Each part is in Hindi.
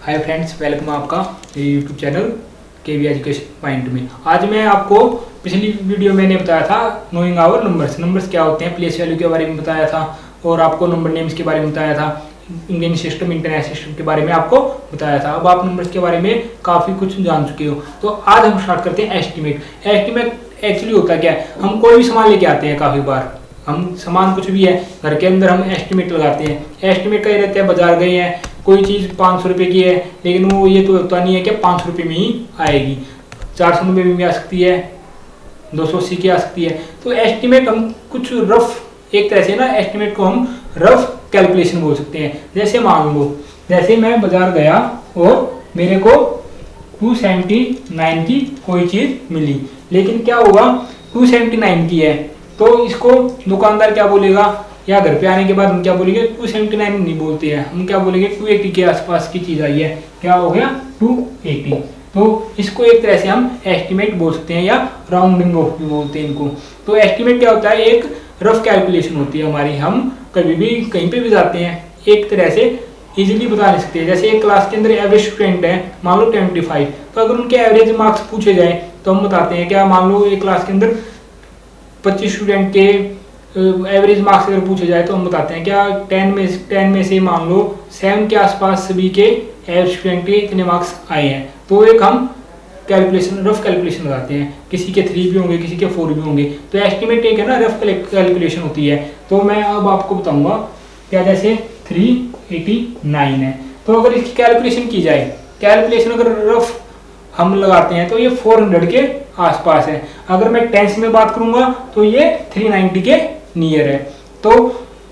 हाय फ्रेंड्स, वेलकम आपका यूट्यूब चैनल के वी एजुकेशन पॉइंट में। आज मैं आपको पिछली वीडियो मैंने बताया था नोइंग आवर नंबर्स क्या होते हैं, प्लेस वैल्यू के बारे में बताया था और आपको नंबर नेम्स के बारे में बताया था, इंडियन सिस्टम इंटरनेशनल सिस्टम के बारे में आपको बताया था। अब आप नंबर्स के बारे में काफ़ी कुछ जान चुके हो। तो आज हम स्टार्ट करते हैं एस्टिमेट। एस्टिमेट एक्चुअली होता क्या है, हम कोई भी सामान लेके आते हैं, काफ़ी बार हम सामान कुछ भी है घर के अंदर हम एस्टिमेट लगाते हैं। एस्टिमेट का ये रहता है, बाजार गए हैं, कोई चीज़ 500 रुपये की है, लेकिन वो ये तो होता नहीं है कि 500 रुपये में ही आएगी, 400 रुपये में भी आ सकती है, 280 की आ सकती है। तो एस्टिमेट हम कुछ रफ एक तरह से ना, एस्टिमेट को हम रफ कैलकुलेशन बोल सकते हैं। जैसे मान लो, जैसे मैं बाजार गया और मेरे को 279 की कोई चीज़ मिली, लेकिन क्या होगा 279 की है तो इसको दुकानदार क्या बोलेगा, या घर पे आने के बाद हम क्या बोलेंगे, 279 नहीं बोलते हैं, हम क्या बोलेंगे 280 के आसपास की चीज़ आई है, क्या हो गया 280। तो इसको एक तरह से हम एस्टिमेट बोल सकते हैं या राउंडिंग ऑफ भी बोलते हैं इनको। तो एस्टिमेट क्या होता है, एक रफ कैलकुलेशन होती है हमारी, हम कभी भी कहीं पे भी जाते हैं एक तरह से इजीली बता नहीं सकते। जैसे एक क्लास के अंदर एवरेज स्टूडेंट है मान लो 25, तो अगर उनके एवरेज मार्क्स पूछे जाए तो हम बताते हैं क्या, मान लो एक क्लास के अंदर 25 स्टूडेंट के एवरेज मार्क्स अगर पूछे जाए तो हम बताते हैं क्या 10 में से मान लो 7 के आसपास सभी के एवरेज स्टूडेंट के इतने मार्क्स आए हैं। तो एक हम कैलकुलेशन रफ कैलकुलेशन लगाते हैं, किसी के 3 भी होंगे, किसी के 4 भी होंगे। तो एस्टिमेट एक है ना, रफ कैलकुलेशन होती है। तो मैं अब आपको बताऊंगा क्या, जैसे 389 है तो अगर इसकी कैलकुलेशन की जाए, कैलकुलेशन अगर रफ हम लगाते हैं तो ये 400 के आसपास है। अगर मैं टेंस में बात करूंगा तो ये 390 के नियर है। तो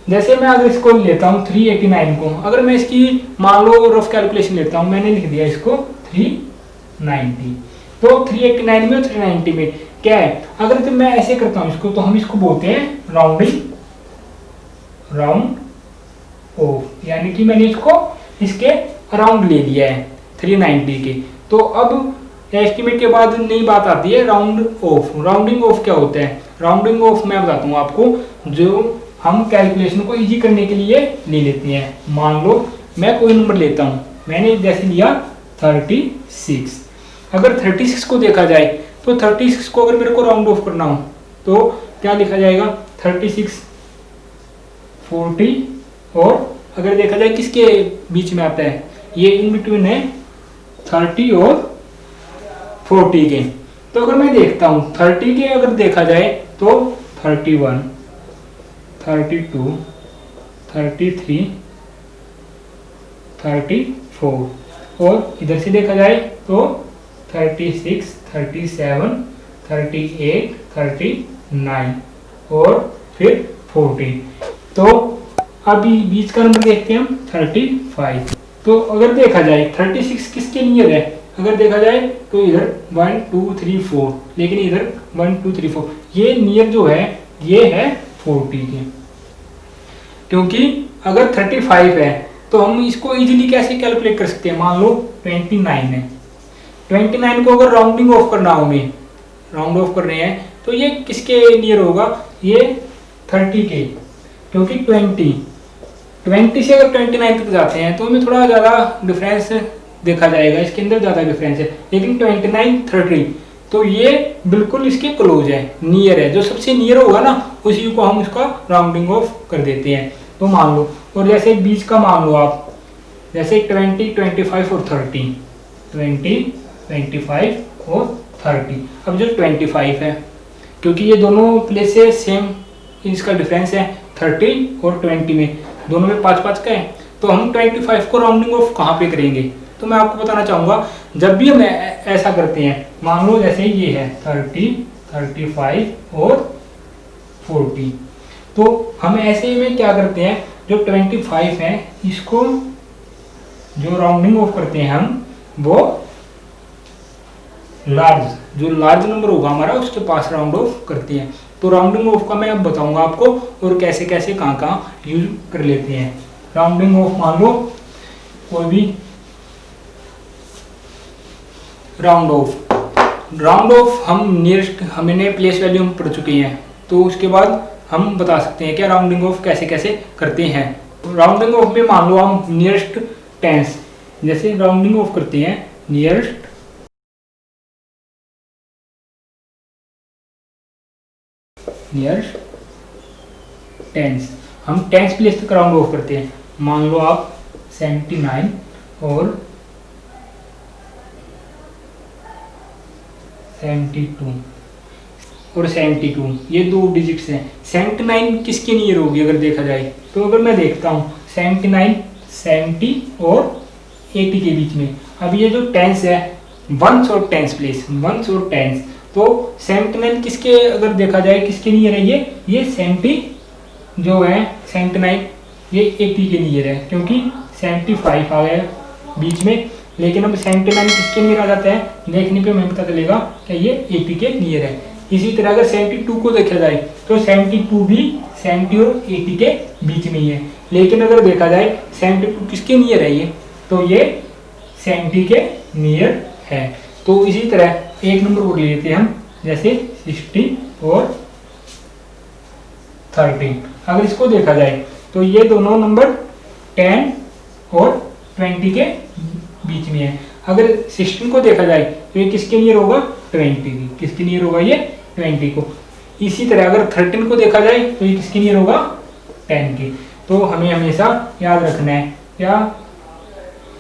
जैसे मैं अगर इसको लेता हूँ 389 को, अगर मैं इसकी मान लो रफ कैलकुलेशन लेता हूँ, मैंने लिख दिया इसको 390, तो 389 में और 390 में क्या है, अगर तो मैं ऐसे करता हूँ इसको, तो हम इसको बोलते हैं राउंड ऑफ, यानी कि मैंने इसको इसके अराउंड ले लिया है 390 के। तो अब एस्टिमेट के बाद नई बात आती है राउंड ऑफ। राउंडिंग ऑफ क्या होता है, राउंडिंग ऑफ मैं बताता हूँ आपको, जो हम कैलकुलेशन को इजी करने के लिए ले लेते हैं। मान लो मैं कोई नंबर लेता हूँ, मैंने जैसे लिया 36, अगर 36 को देखा जाए तो 36 को अगर मेरे को राउंड ऑफ करना हो तो क्या लिखा जाएगा, 36, 40, और अगर देखा जाए किसके बीच में आता है, ये इन बिटवीन है 30 और 40 के। तो अगर मैं देखता हूँ 30 के अगर देखा जाए तो 31, 32, 33, 34, और इधर से देखा जाए तो 36, 37, 38, 39 और फिर 40। तो अभी बीच का नंबर देखते हैं हम 35। तो अगर देखा जाए 36 किसके नियर है, अगर देखा जाए तो इधर 1 2 3 4, लेकिन इधर 1 2 3 4, ये नियर जो है ये है 40 के। क्योंकि अगर 35 है तो हम इसको इजीली कैसे कैलकुलेट कर सकते हैं, मान लो 29 है, 29 को अगर राउंडिंग ऑफ करना हो, हमें राउंड ऑफ कर रहे हैं तो ये किसके नियर होगा, ये 30 के। क्योंकि 20 से अगर 29 तक जाते हैं तो हमें थोड़ा ज़्यादा डिफरेंस देखा जाएगा, इसके अंदर ज़्यादा डिफरेंस है। लेकिन 29, 30 तो ये बिल्कुल इसके क्लोज है, नियर है, जो सबसे नियर होगा ना उसी को हम उसका राउंडिंग ऑफ कर देते हैं। तो मान लो, और जैसे बीच का मान लो आप, जैसे 20, 25 और 30, 20, 25 और 30। अब जो 25 है, क्योंकि ये दोनों प्लेस से सेम इसका डिफरेंस है 30 और 20 में, दोनों में 5-5 का है, तो हम 25 को राउंडिंग ऑफ कहाँ पे करेंगे। तो मैं आपको बताना चाहूँगा, जब भी हम ऐसा करते हैं, मान लो जैसे ये है 30, 35 और 40, तो हम ऐसे में क्या करते हैं, जो 25 है इसको जो राउंडिंग ऑफ करते हैं हम, वो जो लार्ज नंबर होगा हमारा उसके पास राउंड ऑफ करते हैं। तो राउंडिंग ऑफ का मैं अब बताऊंगा आपको और कैसे कैसे कहाँ यूज कर लेते हैं। राउंडिंग ऑफ, मान लो कोई भी राउंड ऑफ हम नियरेस्ट, हमने प्लेस वैल्यू हम पढ़ चुके हैं, तो उसके बाद हम बता सकते हैं क्या राउंडिंग ऑफ कैसे कैसे करते हैं। राउंडिंग ऑफ में मान लो हम नियरेस्ट टेंस जैसे राउंडिंग ऑफ करते हैं नियरेस्ट टेंस, हम टेंस प्लेस तक राउंड ऑफ करते हैं। मान लो आप 79 और 72 और 72 ये दो डिजिट्स हैं। 79 किसके नियर होगी अगर देखा जाए तो, अगर मैं देखता हूँ 79 70 और 80 के बीच में। अब ये जो टेंस है वंस और टेंस प्लेस, वंस और टेंस, तो 79 किसके अगर देखा जाए किसके नियर है, ये 70 जो है 79 ये 80 के नियर है, क्योंकि 75 आ गया बीच में। लेकिन अब 79 किसके नियर आ जाता है, देखने पे हमें पता चलेगा कि ये 80 के नियर है। इसी तरह अगर 72 को देखा जाए तो 72 भी 70 और 80 के बीच में ही है। लेकिन अगर देखा जाए 72 किसके नियर है, ये तो ये 70 के नियर है। तो इसी तरह एक नंबर और लेते हैं हम, जैसे 60 और 13। अगर इसको देखा जाए तो ये दोनों नंबर 10 और 20 के बीच में है। अगर 16 को देखा जाए तो ये किसके नियर होगा, 20 की। किसके नियर होगा, ये 20 को। इसी तरह अगर 13 को देखा जाए तो ये किसके नियर होगा, 10 की। तो हमें हमेशा याद रखना है क्या,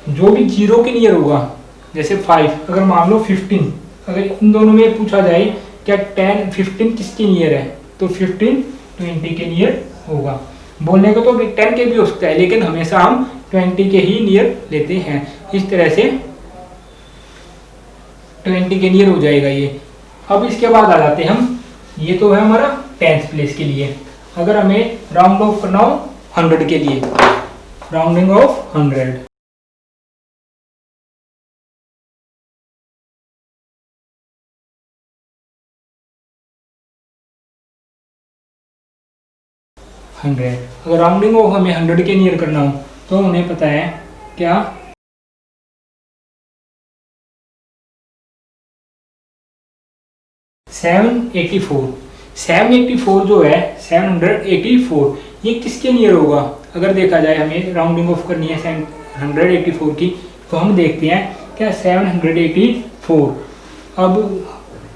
जो भी 0 के नियर होगा, जैसे 5, अगर मान लो 15, अगर इन दोनों में पूछा जाए क्या 10 15 किसके नियर है, तो 15 20 के नियर होगा। बोलने को तो 10 के भी हो सकता है, लेकिन हमेशा हम 20 के ही नियर लेते हैं। इस तरह से 20 के नियर हो जाएगा ये। अब इसके बाद आ जाते हैं हम, ये तो है हमारा टेंस प्लेस के लिए। अगर हमें राउंड ऑफ करना हो 100 के लिए, राउंडिंग ऑफ 100, अगर राउंडिंग ऑफ हमें 100 के नियर करना हो तो हमें पता है क्या, सेवन 784 जो है 784 ये किसके नियर होगा। अगर देखा जाए हमें राउंडिंग ऑफ करनी है 784 की, तो हम देखते हैं क्या 784, अब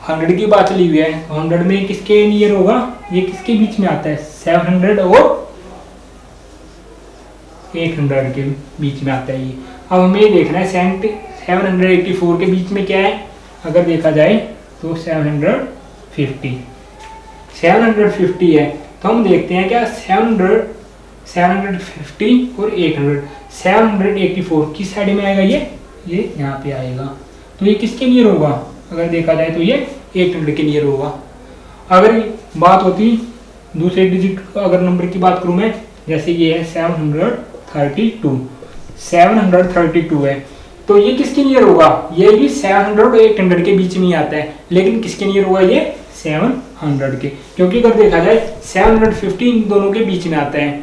100 की बात चली हुई है, 100 में किसके नियर होगा, ये किसके बीच में आता है, 700 और 800 के बीच में आता है ये। अब हमें ये देखना है 784 के बीच में क्या है, अगर देखा जाए तो 750 है। तो हम देखते हैं क्या 750 और 800, 784 किस साइड में आएगा, ये यहाँ पे आएगा। तो ये किसके नियर होगा, अगर देखा जाए तो ये 800 के नियर होगा। अगर बात होती दूसरे डिजिट अगर नंबर की बात करूँ मैं, जैसे ये है 732 है, तो ये किसके नियर होगा, ये भी 700 और 800 के बीच में ही आता है, लेकिन किसके नियर होगा, ये 700 के, क्योंकि अगर देखा जाए 750 इन दोनों के बीच में आता है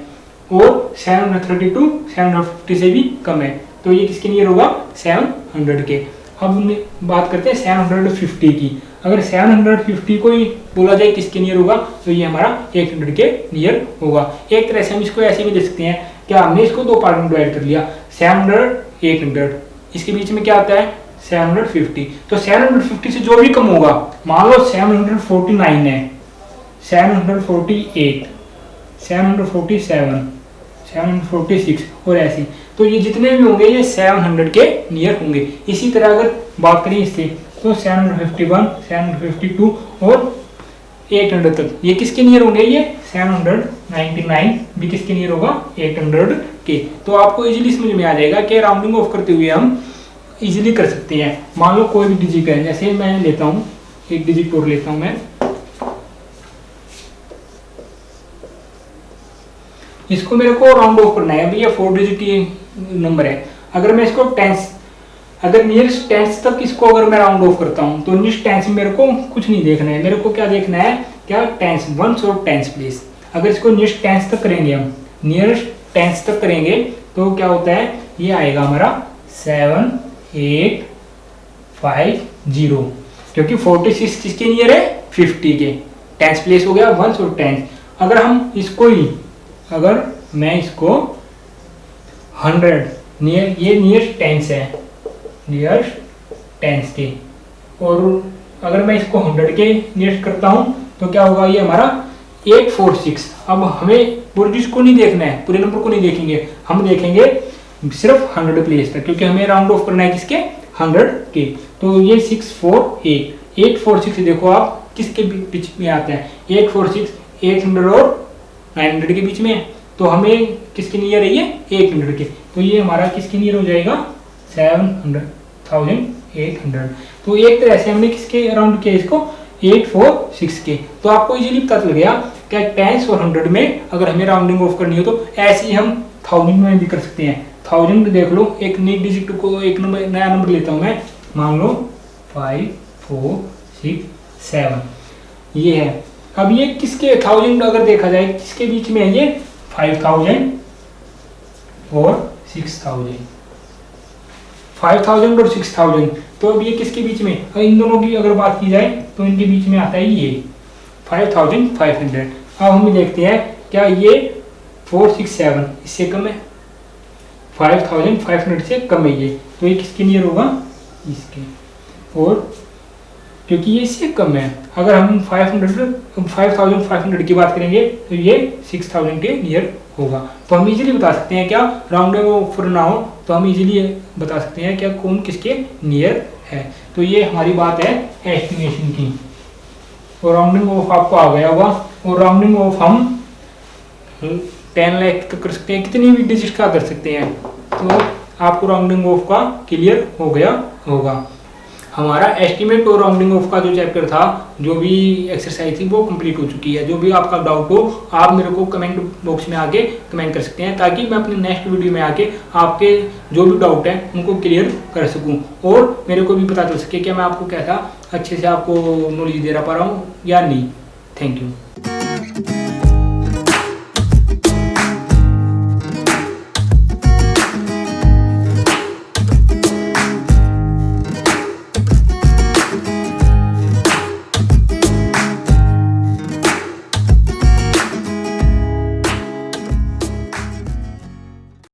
और 732 750 से भी कम है, तो ये किसके नियर होगा, 700 के। अब हम बात करते हैं 750 की। अगर 750 को ही बोला जाए किसके नियर होगा, तो ये हमारा 800 के नियर होगा। एक तरह से हम इसको ऐसे भी देख सकते हैं, क्या हमने इसको दो पार्ट में डिवाइड कर लिया, 700 800, इसके बीच में क्या आता है 750। तो 750 से जो भी कम होगा, मान लो 749 है, 748, 747, 746 और ऐसे, तो ये जितने भी होंगे ये 700 के नियर होंगे। इसी तरह अगर बात करें इससे तो 751, 752 और 800 तक ये किसके नियर होंगे, ये 799 भी किसके नियर होगा, 800 के। तो आपको इजीली समझ में आ जाएगा कि राउंडिंग ऑफ करते हुए हम इजीली कर सकते हैं। मान लो कोई भी डिजिट है, जैसे मैं लेता हूँ एक डिजिट और लेता हूँ मैं, इसको मेरे को राउंड ऑफ करना है। अभी ये 4 डिजिट नंबर है, अगर मैं इसको टेंस, अगर नियरेस्ट टेंस तक इसको अगर मैं राउंड ऑफ करता हूँ तो नियरेस्ट टेंस में मेरे को कुछ नहीं देखना है, मेरे को क्या देखना है, क्या टेंस वंस और टेंस प्लेस। अगर इसको नियरेस्ट टेंस तक करेंगे हम, नियरेस्ट टेंस तक करेंगे तो क्या होता है, ये आएगा हमारा 7850, क्योंकि 46 किसके नियर है, 50 के। टेंस प्लेस हो गया वंस और टेंस। अगर हम इसको ही, अगर मैं इसको 100 ये नियरेस्ट टेंस है, नियरेस्ट टेंस के। और अगर मैं इसको 100 के नियरेस्ट करता हूँ तो क्या होगा, ये हमारा 846। अब हमें पूरे डिजिट को नहीं देखना है, पूरे नंबर को नहीं देखेंगे, हम देखेंगे सिर्फ 100 प्लेस तक, क्योंकि हमें राउंड ऑफ करना है किसके, 100 के। तो ये 648 846 देखो आप किसके बीच में आता है, 846 800 और 900 के बीच में है। तो हमें किसके नियर है, ये 800 के। तो ये हमारा किसके नियर हो जाएगा, 700,800। तो एक तरह से हमने किसके राउंड किया इसको, 846 के। तो आपको इजीली पता चल गया क्या टेंस और 100 में अगर हमें राउंडिंग ऑफ करनी हो तो ऐसे ही हम 1000 में भी कर सकते हैं। 1000 देख लो, एक नई डिजिट को, एक नंबर नया नंबर लेता हूँ मैं, मान लो 5 4 6 7, ये है। अब ये किसके 1000 अगर देखा जाए किसके बीच में है, ये 5000 और 6000, 5000 और 6000। तो अब ये किसके बीच में, इन दोनों की अगर बात की जाए तो इनके बीच में आता है ये 5500। अब हम देखते हैं क्या ये 467 इससे कम है, 5500 से कम है ये, तो ये किसके नियर होगा, इसके। और क्योंकि ये इससे कम है, अगर हम 5500 की बात करेंगे तो ये 6000 के नियर होगा। तो हम इजीली बता सकते हैं क्या, राउंडिंग ऑफ ना हो तो हम इजीली बता सकते हैं क्या कौन किसके नियर है। तो ये हमारी बात है एस्टिमेशन की। और राउंडिंग ऑफ आपको आ गया होगा। और राउंडिंग ऑफ हम 10 लाख तक कर सकते हैं, कितनी भी डिजिट का कर सकते हैं। तो आपको राउंडिंग ऑफ का क्लियर हो गया होगा। हमारा एस्टीमेट और राउंडिंग ऑफ का जो चैप्टर था, जो भी एक्सरसाइज थी वो कंप्लीट हो चुकी है। जो भी आपका डाउट हो आप मेरे को कमेंट बॉक्स में आके कमेंट कर सकते हैं, ताकि मैं अपने नेक्स्ट वीडियो में आके आपके जो भी डाउट है उनको क्लियर कर सकूं और मेरे को भी पता चल सके कि मैं आपको कैसा अच्छे से आपको नॉलेज दे पा रहा हूँ या नहीं। Thank you.